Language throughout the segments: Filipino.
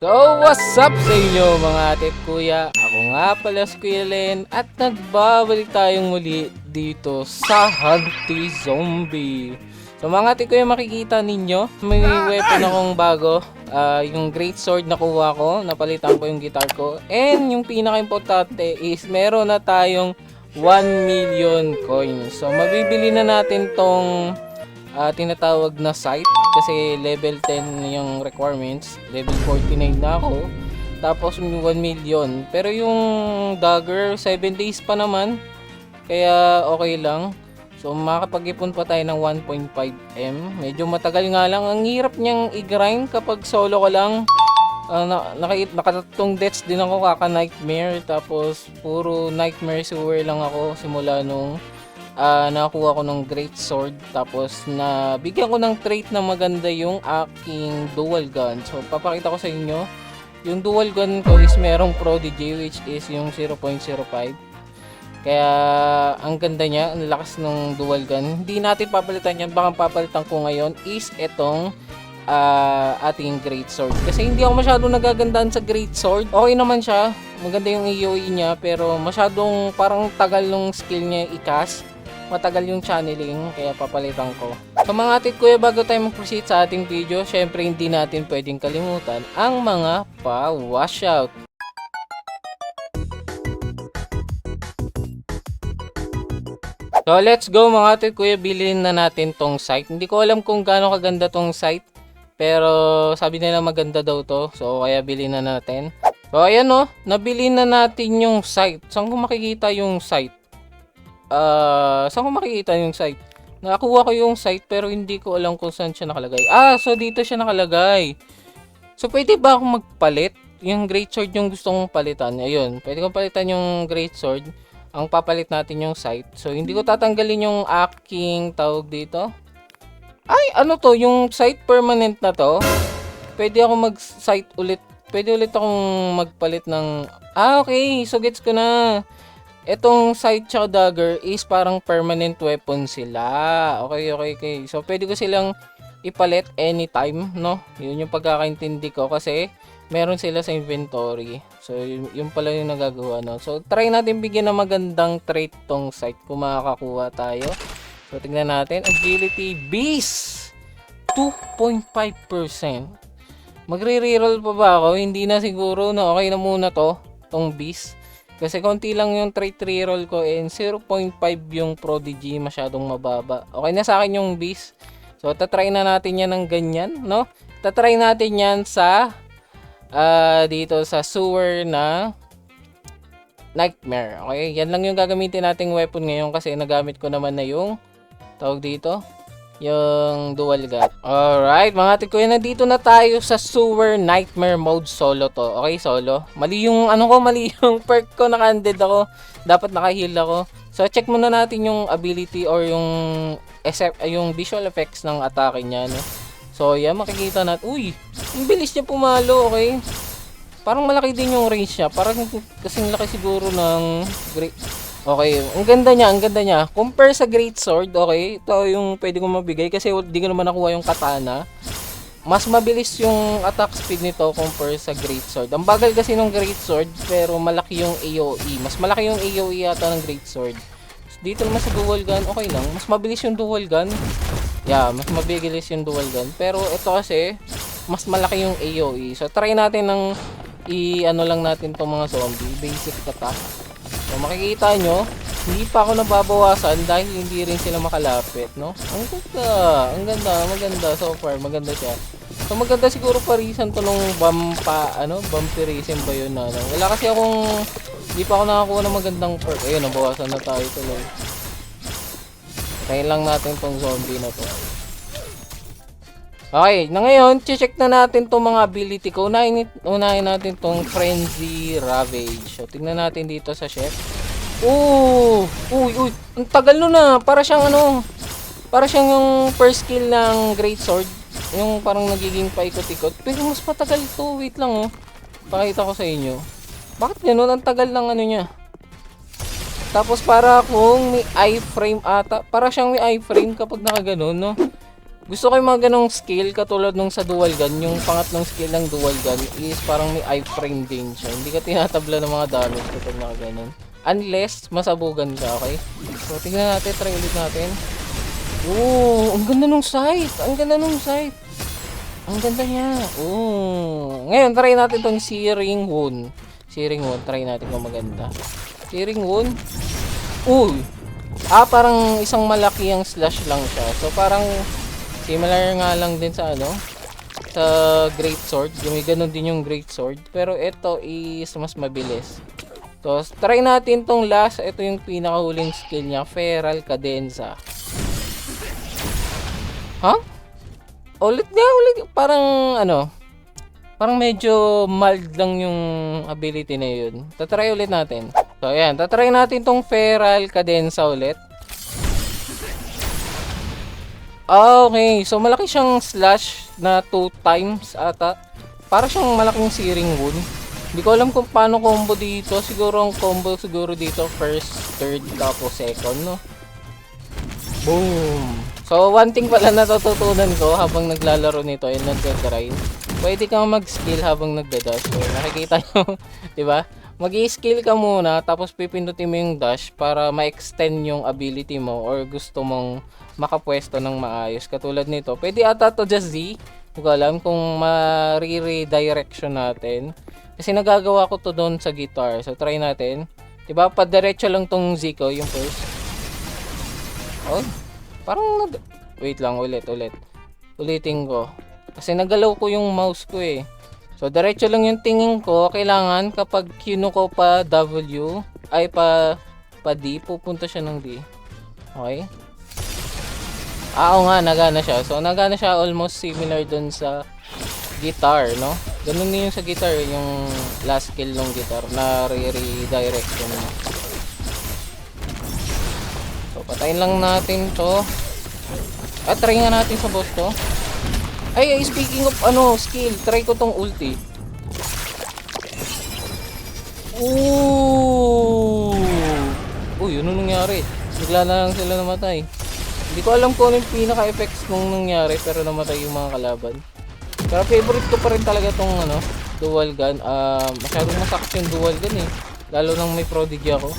So, what's up sa inyo mga ate at kuya? Ako nga pala si Kuya Len at nagbabalik tayong muli dito sa Hunty Zombie. So mga ate kuya, makikita ninyo, may weapon akong bago. Yung great sword na kuha ko, napalitan ko yung guitar ko. And yung pinaka-importante is meron na tayong 1 million coins. So mabibili na natin tong tinatawag na site kasi level 10 yung requirements, level 49 na ako, tapos 1 million, pero yung dagger 7 days pa naman, kaya okay lang. So makakapag-ipon pa tayo ng 1.5M. Medyo matagal nga lang, ang hirap niyang i-grind kapag solo ko lang. Nakatatlong deaths din ako kaka nightmare, tapos puro nightmare sewer lang ako simula nung nakakuha ko ng great sword, tapos bigyan ko ng trait na maganda yung aking dual gun. So papakita ko sa inyo, yung dual gun ko is merong prodigy which is yung 0.05. Kaya ang ganda niya, ang lakas ng dual gun. Hindi natin papalitan yan, baka papalitan ko ngayon is etong ating great sword. Kasi hindi ako masyado nagagandaan sa great sword. Okay naman siya, maganda yung AoE niya, pero masyadong parang tagal ng skill niya i-cast. Matagal yung channeling, kaya papalitan ko. So mga atit kuya, bago tayo mag-proceed sa ating video, syempre hindi natin pwedeng kalimutan ang mga pa-washout. So let's go mga atit kuya, bilhin na natin tong site. Hindi ko alam kung gaano kaganda tong site, pero sabi nila maganda daw to, so kaya bilhin na natin. So ayan o, nabili na natin yung site. Saan ko makikita yung site? Saan ko makikita yung site? Nakakuha ko yung site pero hindi ko alam kung saan siya nakalagay. So dito siya nakalagay. So pwede ba akong magpalit? Yung great sword yung gusto kong palitan. Ayun, pwede kong palitan yung great sword. Ang papalit natin yung site. So hindi ko tatanggalin yung aking tawag dito. Ay, ano to? Yung site permanent na to. Pwede ako mag-site ulit. Pwede ulit akong magpalit ng... okay. So gets ko na. Etong sight tsaka dagger is parang permanent weapon sila. Okay. So, pwede ko silang ipalit anytime, no? Yun yung pagkakaintindi ko kasi meron sila sa inventory. So, yun pala yung nagagawa, no? So, try natin bigyan ng magandang trait tong sight kung makakakuha tayo. So, tingnan natin. Agility Beast! 2.5%. Magre-reroll pa ba ako? Hindi na siguro, no? Okay na muna to, tong Beast. Kasi konti lang yung trait reroll ko and 0.5 yung prodigy, masyadong mababa. Okay na sa akin yung beast. So tatry na natin yan ng ganyan, no? Tatry natin yan sa dito sa sewer na nightmare. Okay, yan lang yung gagamitin nating weapon ngayon kasi nagamit ko naman na yung tawag dito, yung dual gun. Alright, mga ate kuya, nandito na tayo sa sewer nightmare mode. Solo to. Okay, solo. Mali yung mali yung perk ko, naka-undead ako. Dapat naka-heal ako. So check muna natin yung ability or yung visual effects ng atake niya, no? So yan, makikita natin. Uy, ang bilis niya pumalo, okay? Parang malaki din yung range niya. Parang kasing laki siguro ng great. Okay, ang ganda niya. Compare sa great sword, okay, ito yung pwede kong mabigay kasi hindi ko naman nakuha yung katana. Mas mabilis yung attack speed nito compare sa great sword. Ang bagal kasi ng great sword pero malaki yung AoE. Mas malaki yung AoE yata ng great sword. So, dito naman sa dual gun, okay lang. Mas mabilis yung dual gun. Yeah, mas mabilis yung dual gun. Pero ito kasi, mas malaki yung AoE. So, try natin ng i-ano lang natin tong mga zombie. Basic attack. So, makikita nyo, hindi pa ako nababawasan dahil hindi rin sila makalapit, no? Maganda so far, maganda siya. So, maganda siguro parisan to nung vampirism ba yun na, no? Wala kasi hindi pa ako nakakuha ng magandang perk. Ayun, nabawasan na tayo tuloy. Tayo lang natin tong zombie na to. Okay, na ngayon, check na natin tong mga ability ko. Unahin natin tong Frenzy Ravage. So, tingnan natin dito sa chef. Uy, ang tagal nun na. Para siyang yung first skill ng Great Sword. Yung parang nagiging paikot-ikot. Pero mas matagal to. Wait lang, pakita ko sa inyo. Bakit ganun? Ang tagal ng niya. Tapos para kung may iframe ata. Para siyang may iframe kapag nakaganon, no? Gusto ko yung mga ganong skill katulad nung sa dual gun. Yung pangatlong skill ng dual gun is parang may iframe din siya. Hindi ka tinatabla ng mga damage kapag nakaganon. Unless masabugan ka, okay? So tingnan natin, try ulit natin. Oh, ang ganda nung sight. Ang ganda nung sight. Ang ganda niya. Oh. Ngayon try natin tong Searing Wound. Searing Wound, try natin kung maganda. Searing Wound. Uy. Parang isang malaki ang slash lang siya. So parang similar nga lang din sa ano, sa Great Sword. May ganun din yung Great Sword. Pero ito is mas mabilis. So, try natin tong last. Ito yung pinakahuling skill niya. Feral Cadenza. Huh? Ulit. Parang ano, parang medyo mild lang yung ability na yun. Tatry ulit natin. So, ayan. Tatry natin tong Feral Cadenza ulit. Okay, so malaki siyang slash na 2 times ata. Para siyang malaking Searing Wound. Hindi ko alam kung paano combo dito. Siguro ang combo siguro dito first, third, tapos second, no? Boom! So, one thing pala natututunan ko habang naglalaro nito ay nagka-grind. Pwede kang mag-skill habang nagda-dash. So, nakikita nyo, di ba? Mag-i-skill ka muna, tapos pipindutin mo yung dash para ma-extend yung ability mo or gusto mong makapwesto ng maayos. Katulad nito, pwede ata to just Z. Hindi ko alam kung ma-redirection natin. Kasi nagagawa ko to doon sa guitar. So, try natin. Diba? Padiretso lang tong Z ko, yung first. Oh, parang wait lang, ulit. Ulitin ko. Kasi nagalaw ko yung mouse ko eh. So, diretso lang yung tingin ko. Kailangan kapag kinuko pa W, ay pa D, pupunta siya ng D. Okay? Oo nga, nagana siya. So, nagana siya almost similar dun sa guitar, no? Ganun din yung sa guitar, yung last skill ng guitar na re-redirection mo. So, patayin lang natin to. Try nga natin sa boss to. Ay, speaking of ano, skill, try ko tong ulti. Ooh! Uy, ano nangyari? Bigla na lang sila namatay. Hindi ko alam kung ano yung pinaka-effects nung nangyari, pero namatay yung mga kalaban. Pero favorite ko pa rin talaga tong ano, dual gun. Masyadong masakit yung dual gun eh. Lalo nang may prodigy ako.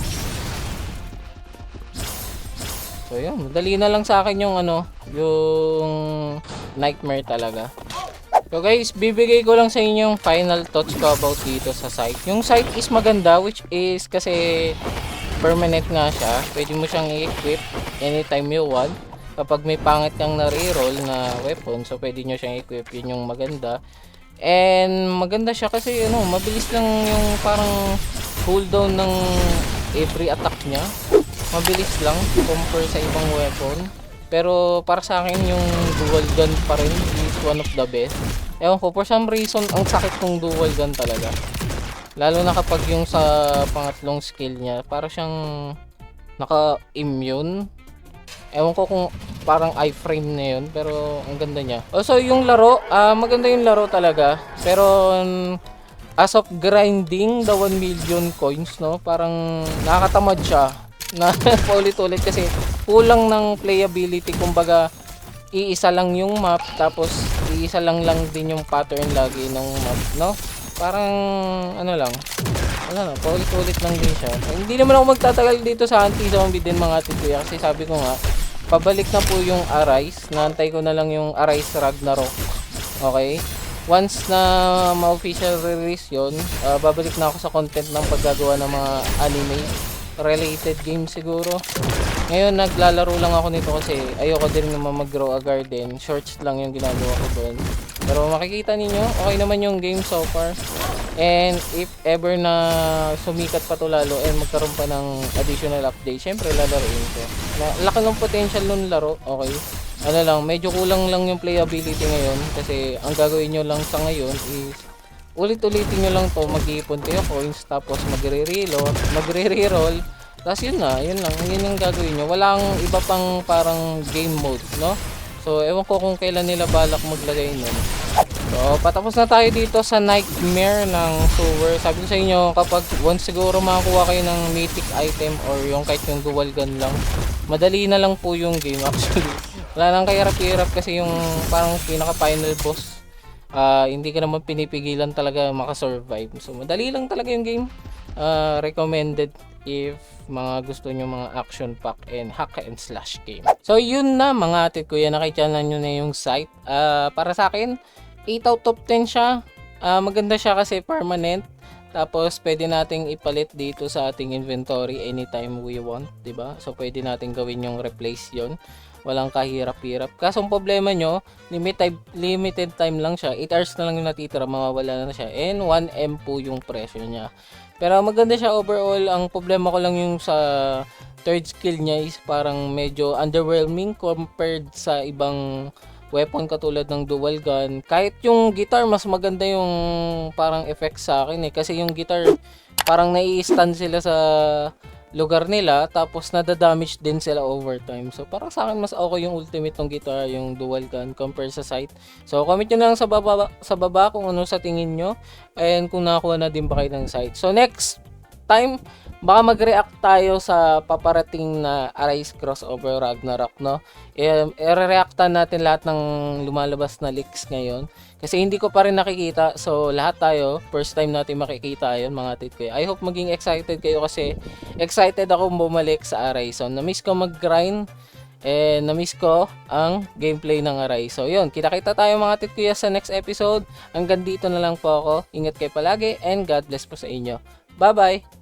So yun, madali na lang sa akin yung ano, yung nightmare talaga. So guys, bibigay ko lang sa inyo yung final thoughts ko about dito sa site. Yung site is maganda, which is kasi permanent nga siya. Pwede mo siyang i-equip anytime you want. Kapag may pangit kang na-reroll na weapon, so pwede nyo siyang equip, yun yung maganda. And maganda siya kasi ano, mabilis lang yung parang cooldown ng every attack niya. Mabilis lang compare sa ibang weapon. Pero para sa akin yung dual gun pa rin is one of the best. Ewan ko, for some reason ang sakit ng dual gun talaga. Lalo na kapag yung sa pangatlong skill niya, para siyang naka-immune. Ewan ko kung parang iframe na yun, pero ang ganda niya. Also yung laro, maganda yung laro talaga. Pero as of grinding the 1 million coins, no, parang nakakatamad siya na paulit-ulit kasi kulang ng playability. Kumbaga iisa lang yung map, tapos iisa lang din yung pattern lagi ng map, no? Parang ano lang, wala na, paulit-ulit lang din siya. Hindi naman ako magtatagal dito sa anti-zombie din mga tituya, kasi sabi ko nga pabalik na po yung Arise. Naantay ko na lang yung Arise Ragnarok. Okay? Once na ma-official release yun, babalik na ako sa content ng paggagawa ng mga anime related games siguro. Ngayon naglalaro lang ako nito kasi ayoko din naman mag-grow a garden. Shorts lang yung ginagawa ko doon. Pero makikita ninyo, okay naman yung game so far. And if ever na sumikat pa to lalo and magkaroon pa ng additional update, syempre lalaroin ko. Laki ng potential nun laro, okay? Ano lang, medyo kulang lang yung playability ngayon kasi ang gagawin nyo lang sa ngayon is ulit-ulitin nyo lang to, mag-iipon kayo coins, tapos magre-reroll, tapos yun lang, yun yung gagawin nyo. Walang iba pang parang game mode, no? So, ewan ko kung kailan nila balak maglagay nun. So, patapos na tayo dito sa Nightmare ng Sewer. Sabi ko sa inyo, kapag once siguro makakuha kayo ng mythic item or yung kahit yung dual gun lang, madali na lang po yung game actually. Wala nang kahirap-hirap kasi yung parang pinaka-final boss. Hindi ka naman pinipigilan talaga makasurvive. So, madali lang talaga yung game. Recommended if mga gusto nyo mga action pack and hack and slash game. So, yun na mga atit kuya. Nakita nyo na yung site. Para sa akin, 8 out of 10 siya. Maganda siya kasi permanent. Tapos pwede nating ipalit dito sa ating inventory anytime we want, 'di ba? So pwede nating gawin yung replace 'yon. Walang kahirap-hirap. Kaso ang problema nyo, limited time lang siya. 8 hours na lang yung natitira, mawawala na siya. And 1M po yung presyo niya. Pero maganda siya overall. Ang problema ko lang yung sa third skill niya is parang medyo underwhelming compared sa ibang weapon katulad ng dual gun. Kahit yung guitar, mas maganda yung parang effect sa akin eh. Kasi yung guitar, parang nai-stun sila sa lugar nila, tapos nada-damage din sila over time. So parang sa akin mas okay yung ultimate ng guitar, yung dual gun compare sa sight. So comment nyo lang sa baba kung ano sa tingin nyo and kung nakakuha na din ba kayo ng sight. So next time, baka mag-react tayo sa paparating na Arise Crossover Ragnarok, no? I-reactan natin lahat ng lumalabas na leaks ngayon. Kasi hindi ko pa rin nakikita. So, lahat tayo, first time natin makikita yun, mga tit ko. I hope maging excited kayo kasi excited ako bumalik sa Arise. So, na-miss ko mag-grind. Na-miss ko ang gameplay ng Arise. So, yun. Kita-kita tayo mga tit kuya sa next episode. Hanggang dito na lang po ako. Ingat kayo palagi and God bless po sa inyo. Bye-bye!